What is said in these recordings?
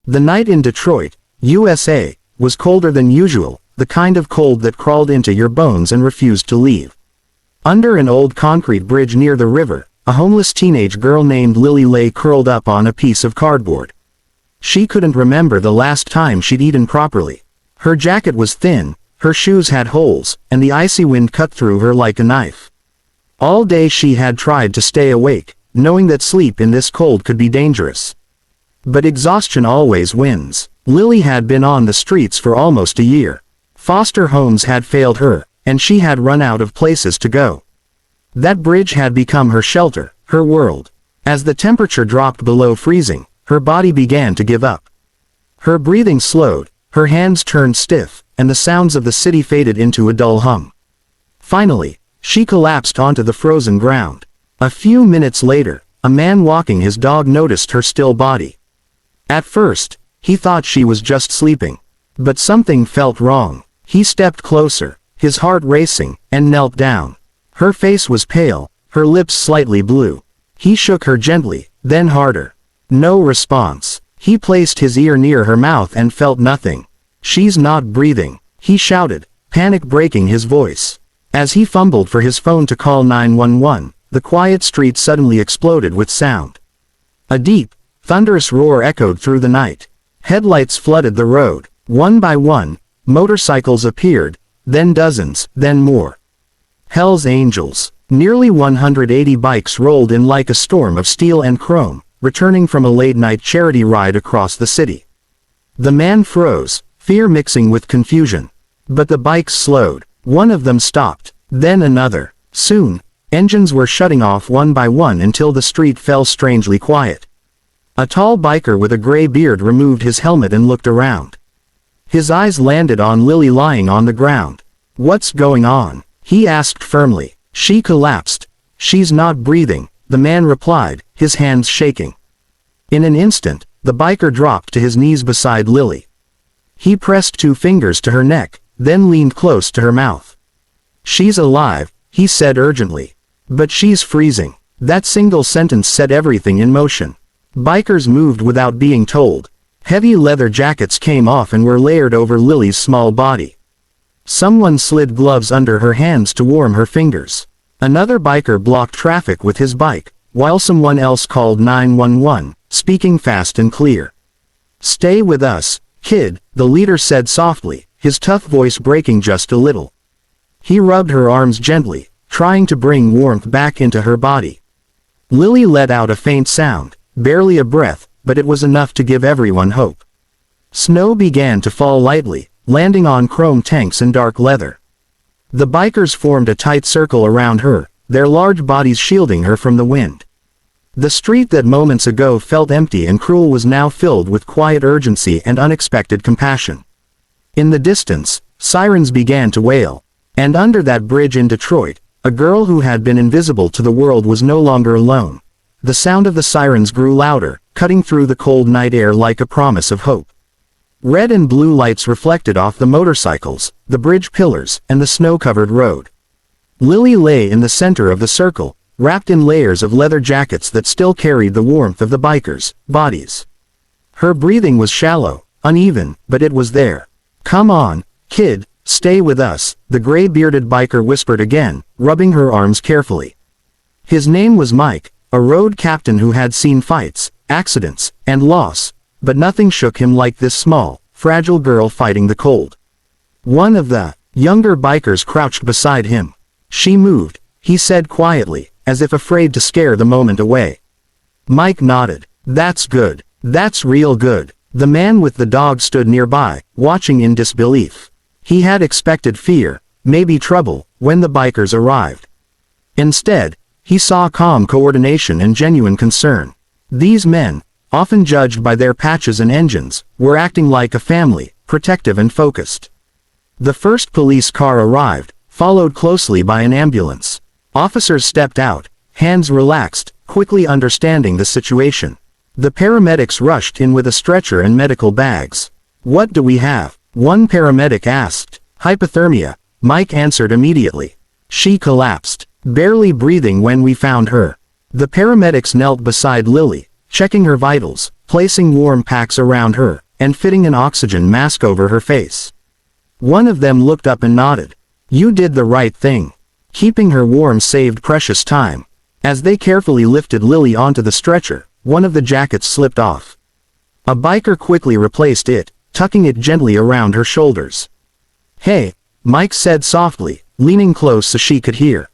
The night in Detroit, USA, was colder than usual, the kind of cold that crawled into your bones and refused to leave. Under an old concrete bridge near the river, a homeless teenage girl named Lily lay curled up on a piece of cardboard. She couldn't remember the last time she'd eaten properly. Her jacket was thin, her shoes had holes, and the icy wind cut through her like a knife. All day she had tried to stay awake, knowing that sleep in this cold could be dangerous. But exhaustion always wins. Lily had been on the streets for almost a year. Foster homes had failed her, and she had run out of places to go. That bridge had become her shelter, her world. As the temperature dropped below freezing, her body began to give up. Her breathing slowed, her hands turned stiff, and the sounds of the city faded into a dull hum. Finally, she collapsed onto the frozen ground. A few minutes later, a man walking his dog noticed her still body. At first, he thought she was just sleeping. But something felt wrong. He stepped closer, his heart racing, and knelt down. Her face was pale, her lips slightly blue. He shook her gently, then harder. No response. He placed his ear near her mouth and felt nothing. "She's not breathing," he shouted, panic breaking his voice. As he fumbled for his phone to call 911, the quiet street suddenly exploded with sound. A deep, thunderous roar echoed through the night. Headlights flooded the road. One by one, motorcycles appeared, then dozens, then more. Hell's Angels. Nearly 180 bikes rolled in like a storm of steel and chrome, returning from a late-night charity ride across the city. The man froze, fear mixing with confusion. But the bikes slowed. One of them stopped, then another. Soon, engines were shutting off one by one until the street fell strangely quiet. A tall biker with a gray beard removed his helmet and looked around. His eyes landed on Lily lying on the ground. "What's going on?" he asked firmly. "She collapsed. She's not breathing," the man replied, his hands shaking. In an instant, the biker dropped to his knees beside Lily. He pressed 2 fingers to her neck, then leaned close to her mouth. "She's alive," he said urgently. "But she's freezing." That single sentence set everything in motion. Bikers moved without being told. Heavy leather jackets came off and were layered over Lily's small body. Someone slid gloves under her hands to warm her fingers. Another biker blocked traffic with his bike, while someone else called 911, speaking fast and clear. "Stay with us, kid," the leader said softly, his tough voice breaking just a little. He rubbed her arms gently, trying to bring warmth back into her body. Lily let out a faint sound, barely a breath, but it was enough to give everyone hope. Snow began to fall lightly, landing on chrome tanks and dark leather. The bikers formed a tight circle around her, their large bodies shielding her from the wind. The street that moments ago felt empty and cruel was now filled with quiet urgency and unexpected compassion. In the distance, sirens began to wail. And under that bridge in Detroit, a girl who had been invisible to the world was no longer alone. The sound of the sirens grew louder, cutting through the cold night air like a promise of hope. Red and blue lights reflected off the motorcycles, the bridge pillars, and the snow-covered road. Lily lay in the center of the circle, wrapped in layers of leather jackets that still carried the warmth of the bikers' bodies. Her breathing was shallow, uneven, but it was there. "Come on, kid, stay with us," the gray-bearded biker whispered again, rubbing her arms carefully. His name was Mike, a road captain who had seen fights, accidents, and loss, but nothing shook him like this small, fragile girl fighting the cold. One of the younger bikers crouched beside him. "She moved," he said quietly, as if afraid to scare the moment away. Mike nodded. "That's good. That's real good." The man with the dog stood nearby, watching in disbelief. He had expected fear, maybe trouble, when the bikers arrived. Instead, he saw calm coordination and genuine concern. These men, often judged by their patches and engines, were acting like a family, protective and focused. The first police car arrived, followed closely by an ambulance. Officers stepped out, hands relaxed, quickly understanding the situation. The paramedics rushed in with a stretcher and medical bags. "What do we have?" one paramedic asked. "Hypothermia," Mike answered immediately. "She collapsed, barely breathing when we found her." The paramedics knelt beside Lily, checking her vitals, placing warm packs around her, and fitting an oxygen mask over her face. One of them looked up and nodded. You did the right thing. Keeping her warm saved precious time. As they carefully lifted Lily onto the stretcher, one of the jackets slipped off. A biker quickly replaced it, tucking it gently around her shoulders. Hey, Mike said softly, leaning close so she could hear.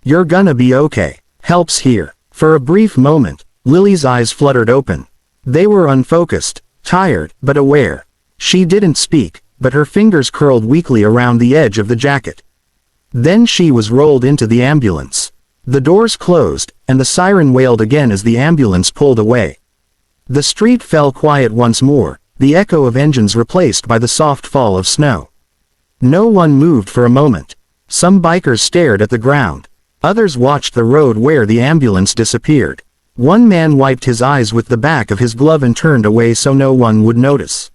You're gonna be okay. Help's here. For a brief moment, Lily's eyes fluttered open. They were unfocused, tired, but aware. She didn't speak, but her fingers curled weakly around the edge of the jacket. Then she was rolled into the ambulance. The doors closed, and the siren wailed again as the ambulance pulled away. The street fell quiet once more, the echo of engines replaced by the soft fall of snow. No one moved for a moment. Some bikers stared at the ground. Others watched the road where the ambulance disappeared. One man wiped his eyes with the back of his glove and turned away so no one would notice.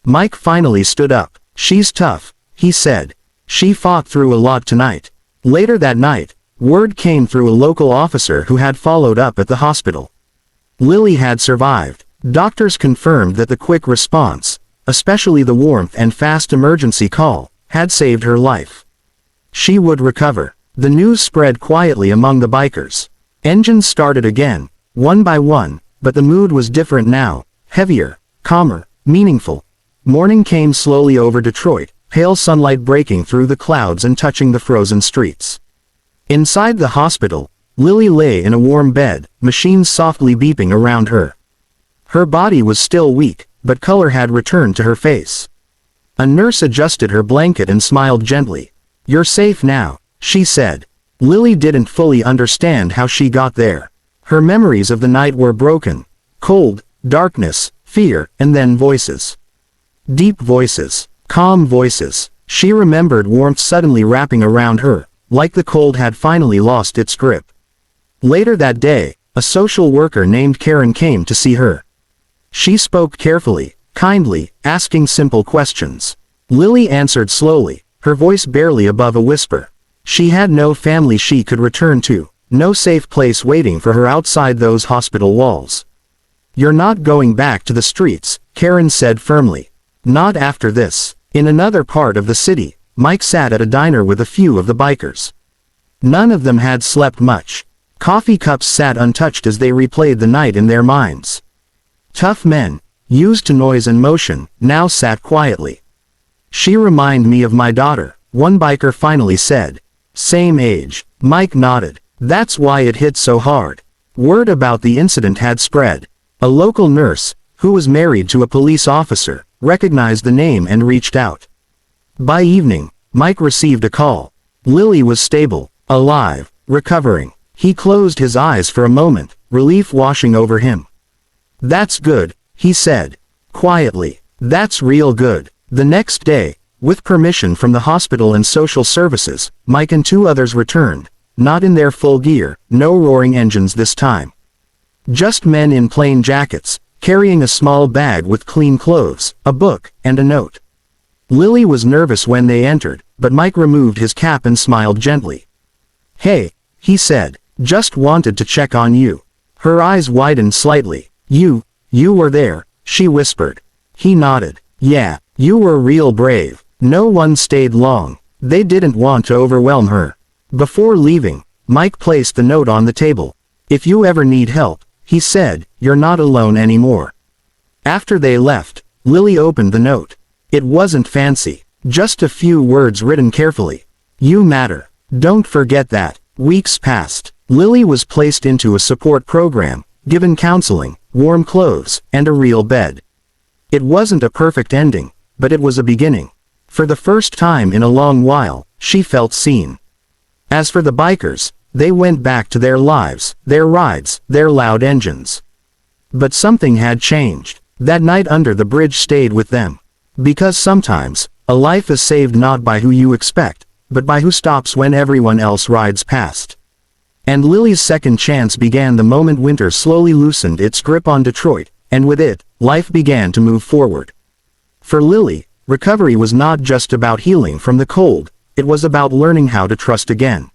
Mike finally stood up. She's tough, he said. She fought through a lot tonight. Later that night, word came through a local officer who had followed up at the hospital. Lily had survived. Doctors confirmed that the quick response, especially the warmth and fast emergency call, had saved her life. She would recover. The news spread quietly among the bikers. Engines started again, one by one, but the mood was different now, heavier, calmer, meaningful. Morning came slowly over Detroit, pale sunlight breaking through the clouds and touching the frozen streets. Inside the hospital, Lily lay in a warm bed, machines softly beeping around her. Her body was still weak, but color had returned to her face. A nurse adjusted her blanket and smiled gently. You're safe now, she said. Lily didn't fully understand how she got there. Her memories of the night were broken. Cold, darkness, fear, and then voices. Deep voices. Calm voices. She remembered warmth suddenly wrapping around her, like the cold had finally lost its grip. Later that day, a social worker named Karen came to see her. She spoke carefully, kindly, asking simple questions. Lily answered slowly, her voice barely above a whisper. She had no family she could return to, no safe place waiting for her outside those hospital walls. You're not going back to the streets, Karen said firmly. Not after this. In another part of the city, Mike sat at a diner with a few of the bikers. None of them had slept much. Coffee cups sat untouched as they replayed the night in their minds. Tough men, used to noise and motion, now sat quietly. She reminded me of my daughter, one biker finally said. Same age. Mike nodded. That's why it hit so hard. Word about the incident had spread. A local nurse, who was married to a police officer, recognized the name and reached out. By evening, Mike received a call. Lily was stable, alive, recovering. He closed his eyes for a moment, relief washing over him. That's good, he said. Quietly. That's real good. The next day, with permission from the hospital and social services, Mike and two others returned, not in their full gear, no roaring engines this time. Just men in plain jackets, carrying a small bag with clean clothes, a book, and a note. Lily was nervous when they entered, but Mike removed his cap and smiled gently. Hey, he said, just wanted to check on you. Her eyes widened slightly. You were there, she whispered. He nodded. Yeah, you were real brave. No one stayed long. They didn't want to overwhelm her. Before leaving, Mike placed the note on the table. If you ever need help, he said, you're not alone anymore. After they left, Lily opened the note. It wasn't fancy, just a few words written carefully. You matter. Don't forget that. Weeks passed. Lily was placed into a support program, given counseling, warm clothes, and a real bed. It wasn't a perfect ending, but it was a beginning. For the first time in a long while, she felt seen. As for the bikers, they went back to their lives, their rides, their loud engines. But something had changed. That night under the bridge stayed with them. Because sometimes, a life is saved not by who you expect, but by who stops when everyone else rides past. And Lily's second chance began the moment winter slowly loosened its grip on Detroit, and with it, life began to move forward. For Lily, recovery was not just about healing from the cold, it was about learning how to trust again.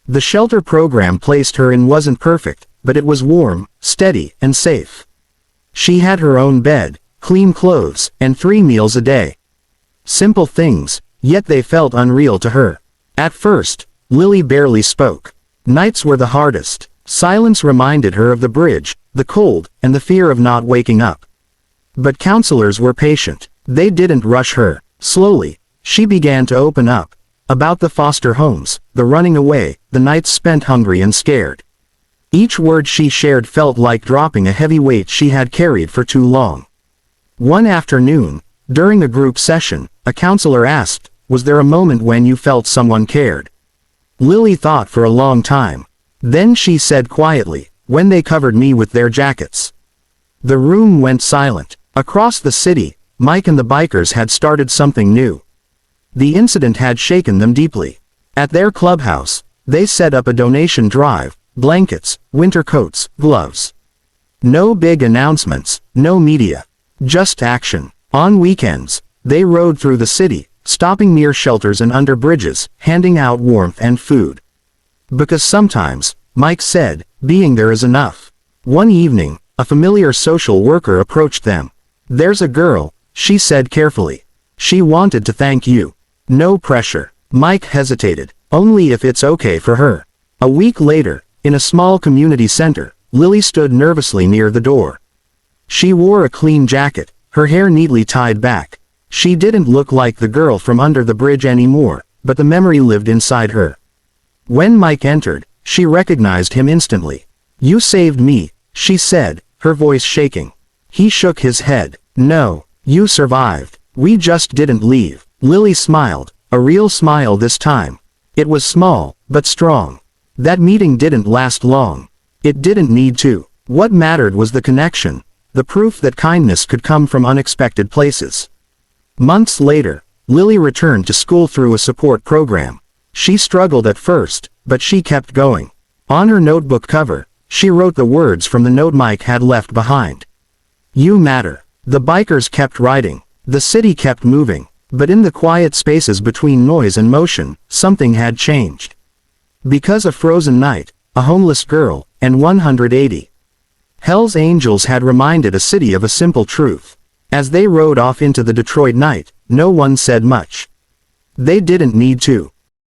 The shelter program placed her in wasn't perfect, but it was warm, steady, and safe. She had her own bed, clean clothes, and 3 meals a day. Simple things, yet they felt unreal to her. At first, Lily barely spoke. Nights were the hardest. Silence reminded her of the bridge, the cold, and the fear of not waking up. But counselors were patient. They didn't rush her. Slowly, she began to open up. About the foster homes, the running away, the nights spent hungry and scared. Each word she shared felt like dropping a heavy weight she had carried for too long. One afternoon, during a group session, a counselor asked, "Was there a moment when you felt someone cared?" Lily thought for a long time. Then she said quietly, "When they covered me with their jackets." The room went silent. Across the city, Mike and the bikers had started something new. The incident had shaken them deeply. At their clubhouse, they set up a donation drive: blankets, winter coats, gloves. No big announcements, no media. Just action. On weekends, they rode through the city, stopping near shelters and under bridges, handing out warmth and food. Because sometimes, Mike said, being there is enough. One evening, a familiar social worker approached them. "There's a girl," she said carefully. "She wanted to thank you." No pressure. Mike hesitated. Only if it's okay for her. A week later, in a small community center, Lily stood nervously near the door. She wore a clean jacket, her hair neatly tied back. She didn't look like the girl from under the bridge anymore, but the memory lived inside her. When Mike entered, she recognized him instantly. "You saved me," she said, her voice shaking. He shook his head. "No, you survived. We just didn't leave." Lily smiled, a real smile this time. It was small, but strong. That meeting didn't last long. It didn't need to. What mattered was the connection, the proof that kindness could come from unexpected places. Months later, Lily returned to school through a support program. She struggled at first, but she kept going. On her notebook cover, she wrote the words from the note Mike had left behind. "You matter." The bikers kept riding. The city kept moving. But in the quiet spaces between noise and motion, something had changed. Because a frozen night, a homeless girl, and 180 Hell's Angels had reminded a city of a simple truth. As they rode off into the Detroit night, no one said much. They didn't need to.